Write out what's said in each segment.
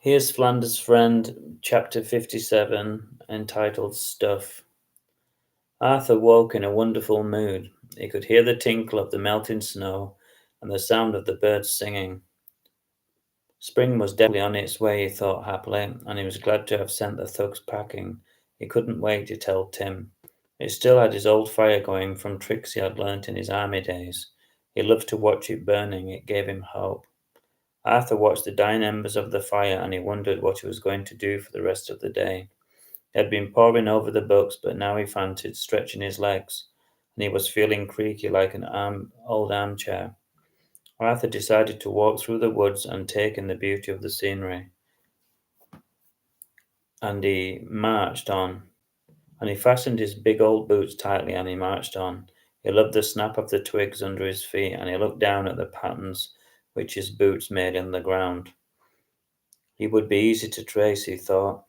Here's Flanders' Friend, chapter 57, entitled Stuff. Arthur woke in a wonderful mood. He could hear the tinkle of the melting snow and the sound of the birds singing. Spring was definitely on its way, he thought happily, and he was glad to have sent the thugs packing. He couldn't wait to tell Tim. It still had his old fire going from tricks he had learnt in his army days. He loved to watch it burning, it gave him hope. Arthur watched the dying embers of the fire and he wondered what he was going to do for the rest of the day. He had been poring over the books, but now he fancied stretching his legs, and he was feeling creaky like an old armchair. Arthur decided to walk through the woods and take in the beauty of the scenery, and he marched on. And he fastened his big old boots tightly and he marched on. He loved the snap of the twigs under his feet, and he looked down at the patterns which his boots made in the ground. He would be easy to trace, he thought,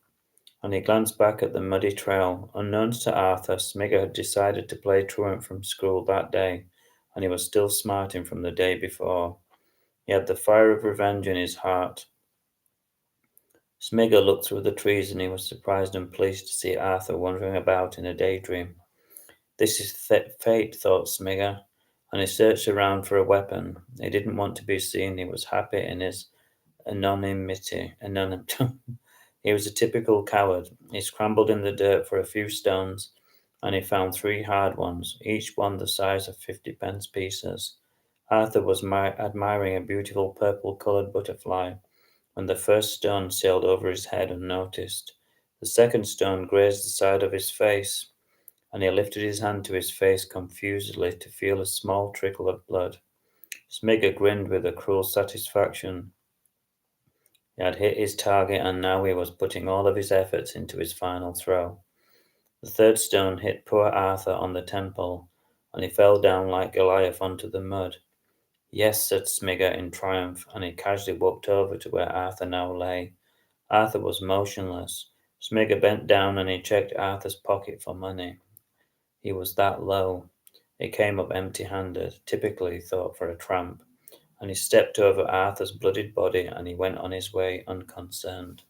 and he glanced back at the muddy trail. Unknowns to Arthur, Smigger had decided to play truant from school that day, and he was still smarting from the day before. He had the fire of revenge in his heart. Smigger looked through the trees, and he was surprised and pleased to see Arthur wandering about in a daydream. This is fate, thought Smigger, and he searched around for a weapon. He didn't want to be seen. He was happy in his anonymity. He was a typical coward. He scrambled in the dirt for a few stones, and he found three hard ones, each one the size of 50-pence pieces. Arthur was admiring a beautiful purple-coloured butterfly when the first stone sailed over his head unnoticed. The second stone grazed the side of his face, and he lifted his hand to his face confusedly to feel a small trickle of blood. Smigger grinned with a cruel satisfaction. He had hit his target, and now he was putting all of his efforts into his final throw. The third stone hit poor Arthur on the temple, and he fell down like Goliath onto the mud. Yes, said Smigger in triumph, and he casually walked over to where Arthur now lay. Arthur was motionless. Smigger bent down and he checked Arthur's pocket for money. He was that low. He came up empty-handed, typically, he thought, for a tramp, and he stepped over Arthur's bloodied body and he went on his way unconcerned.